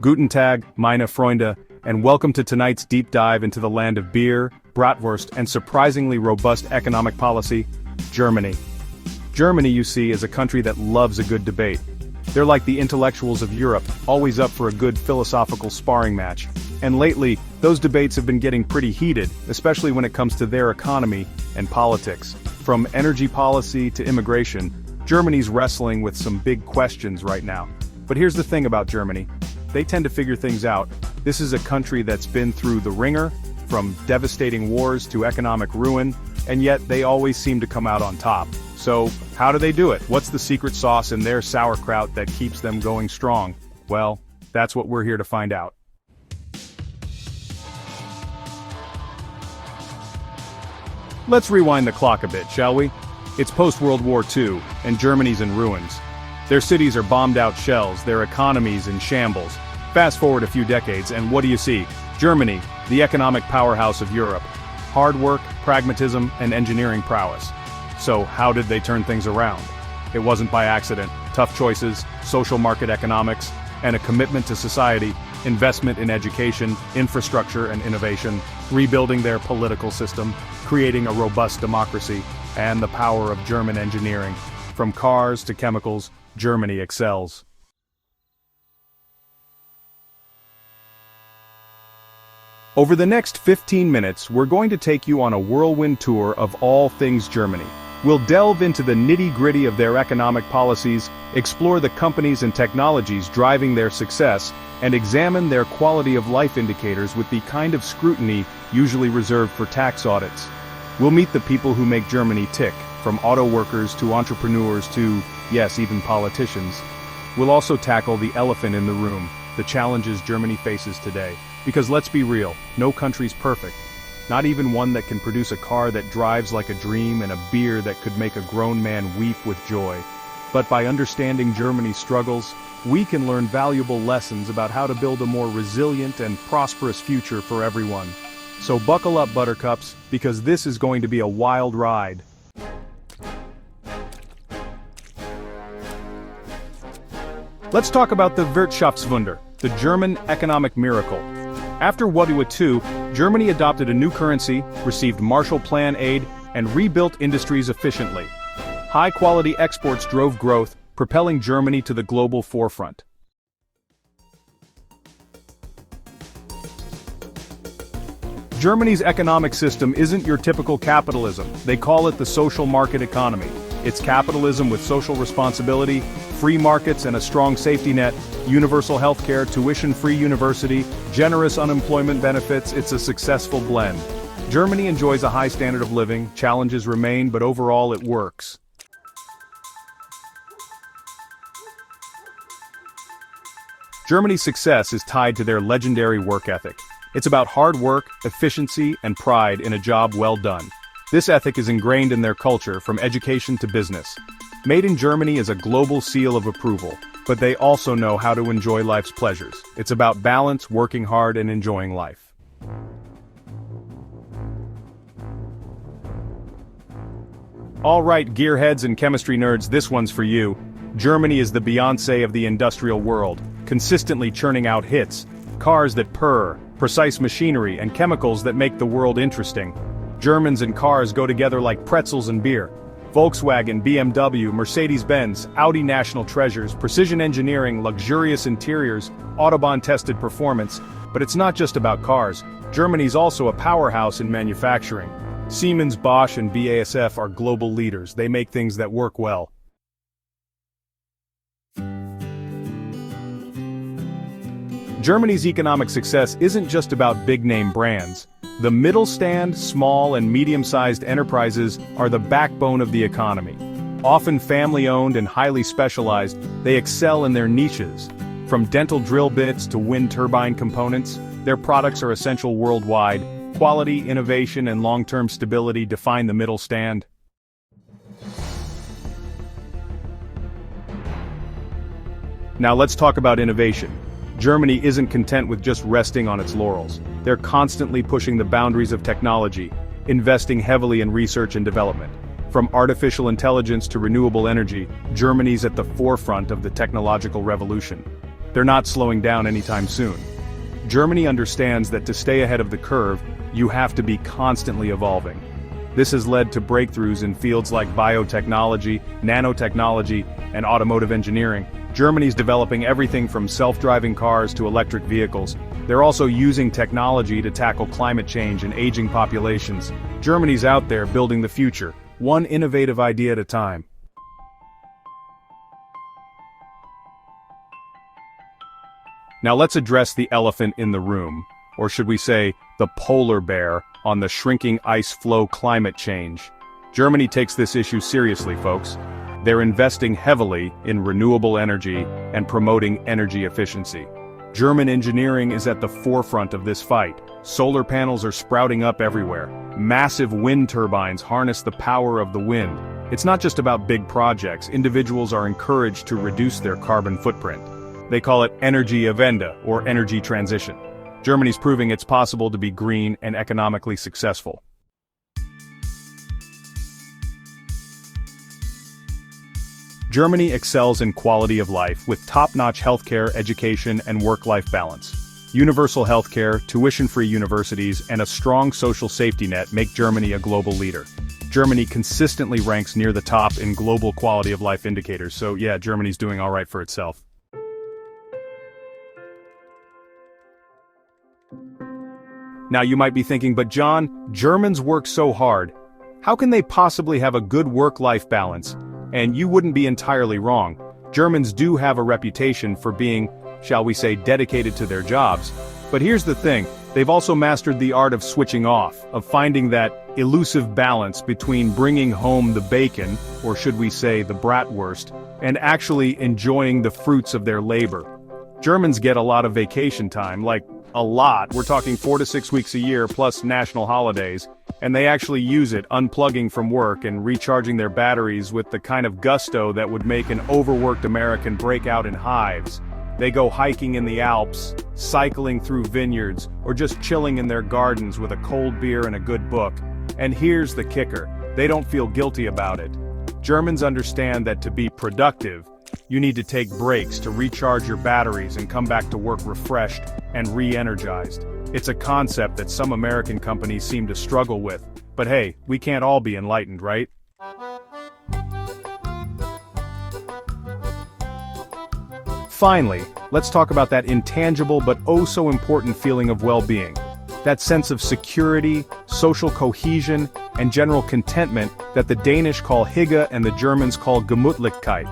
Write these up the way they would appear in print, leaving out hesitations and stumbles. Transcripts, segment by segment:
Guten Tag, meine Freunde, and welcome to tonight's deep dive into the land of beer, Bratwurst, and surprisingly robust economic policy, Germany. Germany, you see, is a country that loves a good debate. They're like the intellectuals of Europe, always up for a good philosophical sparring match. And lately, those debates have been getting pretty heated, especially when it comes to their economy and politics. From energy policy to immigration, Germany's wrestling with some big questions right now. But here's the thing about Germany. They tend to figure things out. This is a country that's been through the ringer, from devastating wars to economic ruin, and yet they always seem to come out on top. So, how do they do it? What's the secret sauce in their sauerkraut that keeps them going strong? Well, that's what we're here to find out. Let's rewind the clock a bit, shall we? It's post-World War II, and Germany's in ruins. Their cities are bombed-out shells, their economy's in shambles. Fast forward a few decades, and what do you see? Germany, the economic powerhouse of Europe. Hard work, pragmatism, and engineering prowess. So, how did they turn things around? It wasn't by accident. Tough choices, social market economics, and a commitment to society, investment in education, infrastructure and innovation, rebuilding their political system, creating a robust democracy, and the power of German engineering. From cars to chemicals, Germany excels. Over the next 15 minutes, we're going to take you on a whirlwind tour of all things Germany. We'll delve into the nitty-gritty of their economic policies, explore the companies and technologies driving their success, and examine their quality of life indicators with the kind of scrutiny usually reserved for tax audits. We'll meet the people who make Germany tick, from auto workers to entrepreneurs to, yes, even politicians. We'll also tackle the elephant in the room, the challenges Germany faces today. Because let's be real, no country's perfect. Not even one that can produce a car that drives like a dream and a beer that could make a grown man weep with joy. But by understanding Germany's struggles, we can learn valuable lessons about how to build a more resilient and prosperous future for everyone. So buckle up, buttercups, because this is going to be a wild ride. Let's talk about the Wirtschaftswunder, the German economic miracle. After World War II, Germany adopted a new currency, received Marshall Plan aid, and rebuilt industries efficiently. High-quality exports drove growth, propelling Germany to the global forefront. Germany's economic system isn't your typical capitalism. They call it the social market economy. It's capitalism with social responsibility, free markets and a strong safety net, universal healthcare, tuition-free university, generous unemployment benefits. It's a successful blend. Germany enjoys a high standard of living, challenges remain, but overall it works. Germany's success is tied to their legendary work ethic. It's about hard work, efficiency, and pride in a job well done. This ethic is ingrained in their culture, from education to business. Made in Germany is a global seal of approval, but they also know how to enjoy life's pleasures. It's about balance, working hard, and enjoying life. All right, gearheads and chemistry nerds, this one's for you. Germany is the Beyoncé of the industrial world, consistently churning out hits, cars that purr, precise machinery, and chemicals that make the world interesting. Germans and cars go together like pretzels and beer. Volkswagen, BMW, Mercedes-Benz, Audi national treasures, precision engineering, luxurious interiors, Autobahn-tested performance. But it's not just about cars. Germany's also a powerhouse in manufacturing. Siemens, Bosch, and BASF are global leaders. They make things that work well. Germany's economic success isn't just about big-name brands. The Mittelstand, small and medium-sized enterprises are the backbone of the economy. Often family-owned and highly specialized, they excel in their niches. From dental drill bits to wind turbine components, their products are essential worldwide. Quality, innovation, and long-term stability define the Mittelstand. Now let's talk about innovation. Germany isn't content with just resting on its laurels. They're constantly pushing the boundaries of technology, investing heavily in research and development. From artificial intelligence to renewable energy, Germany's at the forefront of the technological revolution. they're not slowing down anytime soon. Germany understands that to stay ahead of the curve, you have to be constantly evolving. This has led to breakthroughs in fields like biotechnology, nanotechnology, and automotive engineering. Germany's developing everything from self-driving cars to electric vehicles. They're also using technology to tackle climate change and aging populations. Germany's out there building the future, one innovative idea at a time. Now let's address the elephant in the room, or should we say, the polar bear, on the shrinking ice floe climate change. Germany takes this issue seriously, folks. They're investing heavily in renewable energy and promoting energy efficiency. German engineering is at the forefront of this fight. Solar panels are sprouting up everywhere. Massive wind turbines harness the power of the wind. It's not just about big projects. Individuals are encouraged to reduce their carbon footprint. They call it Energiewende, or energy transition. Germany's proving it's possible to be green and economically successful. Germany excels in quality of life with top-notch healthcare, education, and work-life balance. Universal healthcare, tuition-free universities, and a strong social safety net make Germany a global leader. Germany consistently ranks near the top in global quality of life indicators, so yeah, Germany's doing all right for itself. Now you might be thinking, but John, Germans work so hard. How can they possibly have a good work-life balance? And you wouldn't be entirely wrong. Germans do have a reputation for being, shall we say, dedicated to their jobs. But here's the thing, they've also mastered the art of switching off, of finding that elusive balance between bringing home the bacon, or should we say the Bratwurst, and actually enjoying the fruits of their labor. Germans get a lot of vacation time, like a lot. We're talking 4 to 6 weeks a year plus national holidays, and they actually use it unplugging from work and recharging their batteries with the kind of gusto that would make an overworked American break out in hives. They go hiking in the Alps, cycling through vineyards, or just chilling in their gardens with a cold beer and a good book. And here's the kicker, they don't feel guilty about it. Germans understand that to be productive, you need to take breaks to recharge your batteries and come back to work refreshed and re-energized. It's a concept that some American companies seem to struggle with, but hey, we can't all be enlightened, right? Finally, let's talk about that intangible but oh so important feeling of well-being. That sense of security, social cohesion, and general contentment that the Danish call Hygge and the Germans call Gemütlichkeit.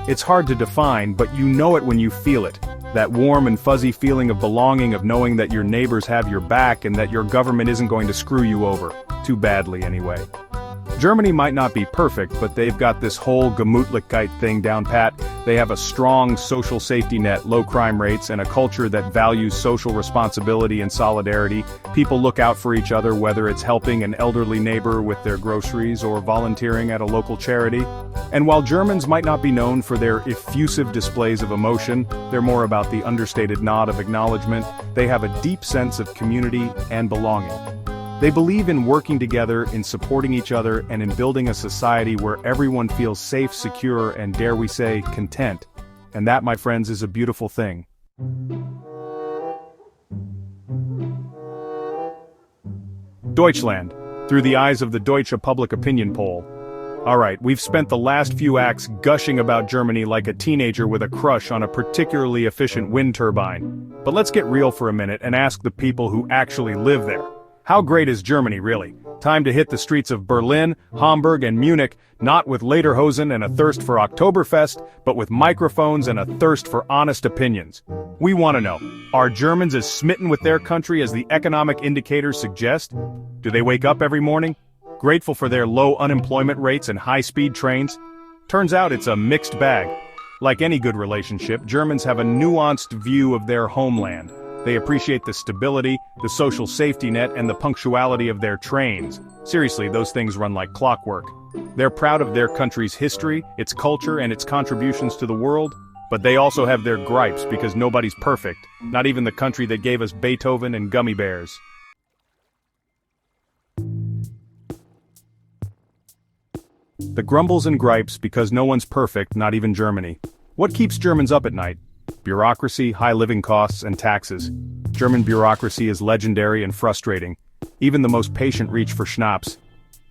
It's hard to define, but you know it when you feel it. That warm and fuzzy feeling of belonging, of knowing that your neighbors have your back and that your government isn't going to screw you over. Too badly, anyway. Germany might not be perfect, but they've got this whole Gemütlichkeit thing down pat. They have a strong social safety net, low crime rates, and a culture that values social responsibility and solidarity. People look out for each other, whether it's helping an elderly neighbor with their groceries or volunteering at a local charity. And while Germans might not be known for their effusive displays of emotion, they're more about the understated nod of acknowledgement. They have a deep sense of community and belonging. They believe in working together, in supporting each other, and in building a society where everyone feels safe, secure, and dare we say, content. And that, my friends, is a beautiful thing. Deutschland, through the eyes of the Deutsche Public Opinion Poll. Alright, we've spent the last few acts gushing about Germany like a teenager with a crush on a particularly efficient wind turbine. But let's get real for a minute and ask the people who actually live there. How great is Germany, really? Time to hit the streets of Berlin, Hamburg, and Munich, not with lederhosen and a thirst for Oktoberfest, but with microphones and a thirst for honest opinions. We want to know, are Germans as smitten with their country as the economic indicators suggest? Do they wake up every morning, grateful for their low unemployment rates and high-speed trains? Turns out it's a mixed bag. Like any good relationship, Germans have a nuanced view of their homeland. They appreciate the stability, the social safety net, and the punctuality of their trains. Seriously, those things run like clockwork. They're proud of their country's history, its culture, and its contributions to the world, but they also have their gripes because nobody's perfect, not even the country that gave us Beethoven and gummy bears. The grumbles and gripes because no one's perfect, not even Germany. What keeps Germans up at night? Bureaucracy, high living costs, and taxes. German bureaucracy is legendary and frustrating. Even the most patient reach for schnapps.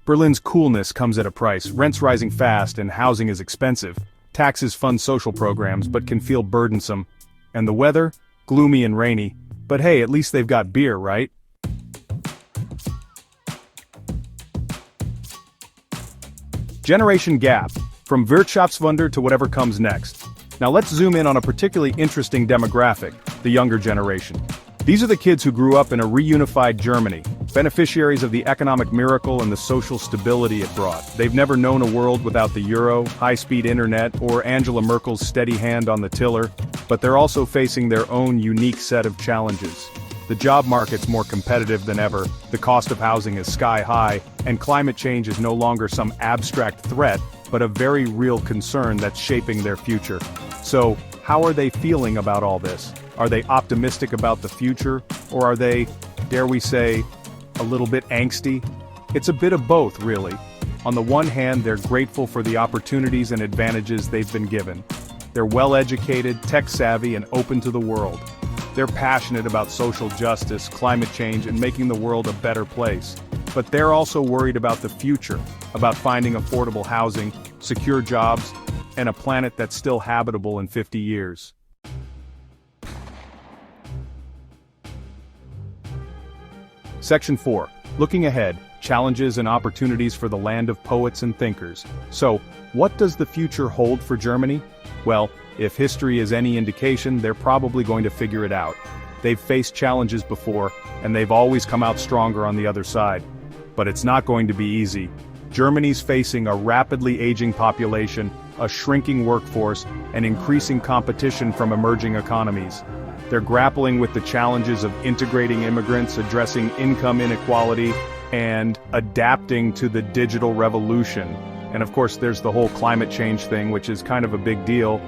Berlin's coolness comes at a price, rents rising fast and housing is expensive. Taxes fund social programs but can feel burdensome. And the weather? Gloomy and rainy. But hey, at least they've got beer, right? Generation gap. From Wirtschaftswunder to whatever comes next. Now let's zoom in on a particularly interesting demographic, the younger generation. These are the kids who grew up in a reunified Germany, beneficiaries of the economic miracle and the social stability it brought. They've never known a world without the euro, high-speed internet, or Angela Merkel's steady hand on the tiller, but they're also facing their own unique set of challenges. The job market's more competitive than ever, the cost of housing is sky high, and climate change is no longer some abstract threat, but a very real concern that's shaping their future. So, how are they feeling about all this? Are they optimistic about the future, or are they, dare we say, a little bit angsty? It's a bit of both, really. On the one hand, they're grateful for the opportunities and advantages they've been given. They're well-educated, tech-savvy, and open to the world. They're passionate about social justice, climate change, and making the world a better place. But they're also worried about the future, about finding affordable housing, secure jobs, and a planet that's still habitable in 50 years. Section 4. Looking ahead, challenges and opportunities for the land of poets and thinkers. So, what does the future hold for Germany? Well, if history is any indication, they're probably going to figure it out. They've faced challenges before, and they've always come out stronger on the other side. But it's not going to be easy. Germany's facing a rapidly aging population, a shrinking workforce, and increasing competition from emerging economies. They're grappling with the challenges of integrating immigrants, addressing income inequality, and adapting to the digital revolution. And of course, there's the whole climate change thing, which is kind of a big deal.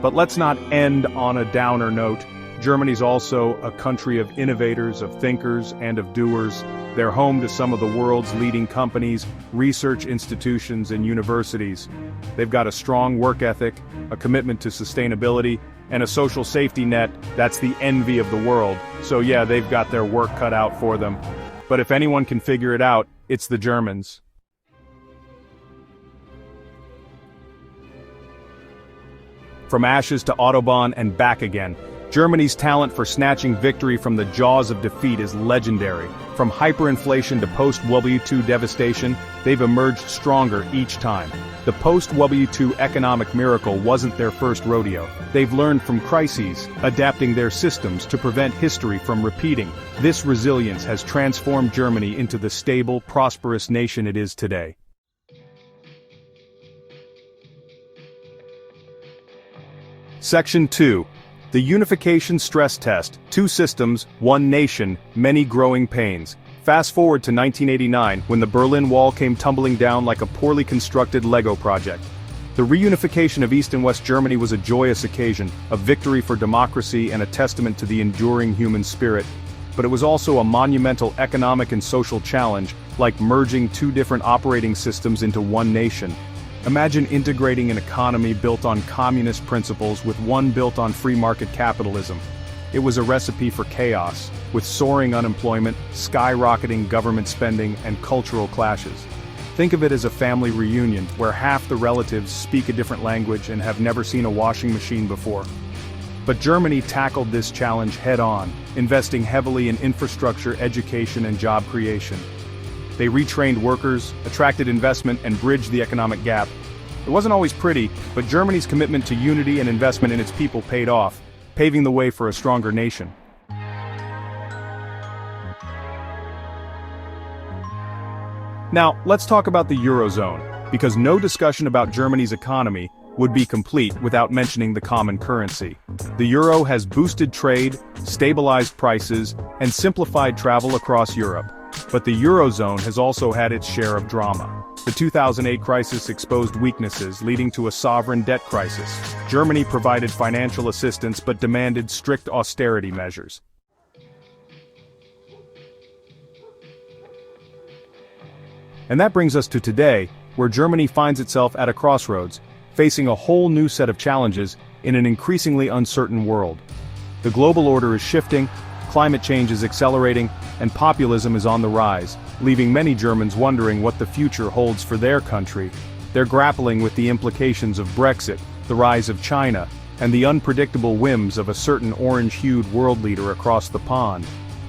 But let's not end on a downer note. Germany's also a country of innovators, of thinkers, and of doers. They're home to some of the world's leading companies, research institutions, and universities. They've got a strong work ethic, a commitment to sustainability, and a social safety net that's the envy of the world. So yeah, they've got their work cut out for them. But if anyone can figure it out, it's the Germans. From ashes to Autobahn and back again, Germany's talent for snatching victory from the jaws of defeat is legendary. From hyperinflation to post-World War II devastation, they've emerged stronger each time. The post-World War II economic miracle wasn't their first rodeo. They've learned from crises, adapting their systems to prevent history from repeating. This resilience has transformed Germany into the stable, prosperous nation it is today. Section 2. The Unification Stress Test. 2 systems, 1 nation, many growing pains. Fast forward to 1989, when the Berlin Wall came tumbling down like a poorly constructed Lego project. The reunification of East and West Germany was a joyous occasion, a victory for democracy and a testament to the enduring human spirit. But it was also a monumental economic and social challenge, like merging 2 different operating systems into one nation. Imagine integrating an economy built on communist principles with one built on free market capitalism. It was a recipe for chaos, with soaring unemployment, skyrocketing government spending, and cultural clashes. Think of it as a family reunion, where half the relatives speak a different language and have never seen a washing machine before. But Germany tackled this challenge head-on, investing heavily in infrastructure, education, and job creation. They retrained workers, attracted investment, and bridged the economic gap. It wasn't always pretty, but Germany's commitment to unity and investment in its people paid off, paving the way for a stronger nation. Now, let's talk about the Eurozone, because no discussion about Germany's economy would be complete without mentioning the common currency. The euro has boosted trade, stabilized prices, and simplified travel across Europe. But the Eurozone has also had its share of drama. The 2008 crisis exposed weaknesses, leading to a sovereign debt crisis. Germany provided financial assistance but demanded strict austerity measures. And that brings us to today, where Germany finds itself at a crossroads, facing a whole new set of challenges, in an increasingly uncertain world. The global order is shifting, climate change is accelerating, and populism is on the rise, leaving many Germans wondering what the future holds for their country. They're grappling with the implications of Brexit, the rise of China, and the unpredictable whims of a certain orange-hued world leader across the pond.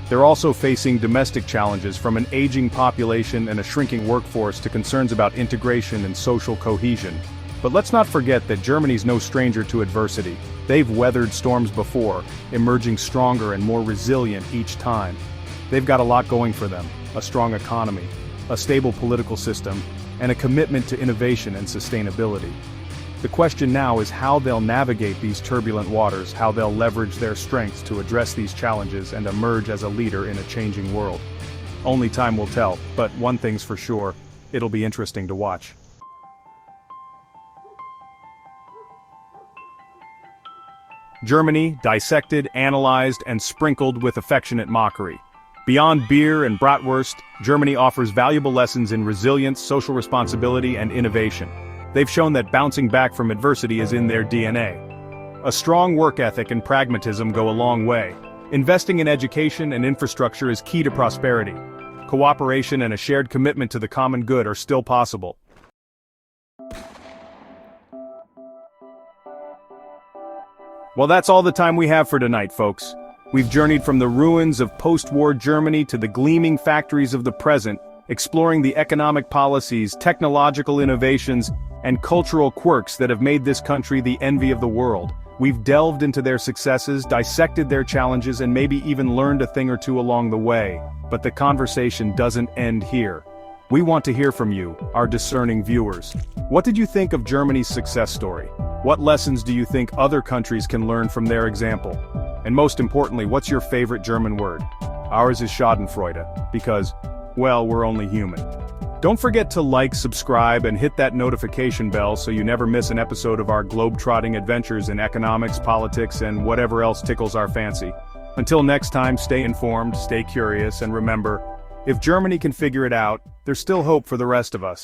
They're also facing domestic challenges, from an aging population and a shrinking workforce to concerns about integration and social cohesion. But let's not forget that Germany's no stranger to adversity. They've weathered storms before, emerging stronger and more resilient each time. They've got a lot going for them: a strong economy, a stable political system, and a commitment to innovation and sustainability. The question now is how they'll navigate these turbulent waters, how they'll leverage their strengths to address these challenges and emerge as a leader in a changing world. Only time will tell, but one thing's for sure: it'll be interesting to watch. Germany, dissected, analyzed, and sprinkled with affectionate mockery. Beyond beer and Bratwurst, Germany offers valuable lessons in resilience, social responsibility, and innovation. They've shown that bouncing back from adversity is in their DNA. A strong work ethic and pragmatism go a long way. Investing in education and infrastructure is key to prosperity. Cooperation and a shared commitment to the common good are still possible. Well, that's all the time we have for tonight, folks. We've journeyed from the ruins of post-war Germany to the gleaming factories of the present, exploring the economic policies, technological innovations, and cultural quirks that have made this country the envy of the world. We've delved into their successes, dissected their challenges, and maybe even learned a thing or two along the way. But the conversation doesn't end here. We want to hear from you, our discerning viewers. What did you think of Germany's success story? What lessons do you think other countries can learn from their example? And most importantly, what's your favorite German word? Ours is Schadenfreude, because, well, we're only human. Don't forget to like, subscribe, and hit that notification bell so you never miss an episode of our globe-trotting adventures in economics, politics, and whatever else tickles our fancy. Until next time, stay informed, stay curious, and remember, if Germany can figure it out, there's still hope for the rest of us.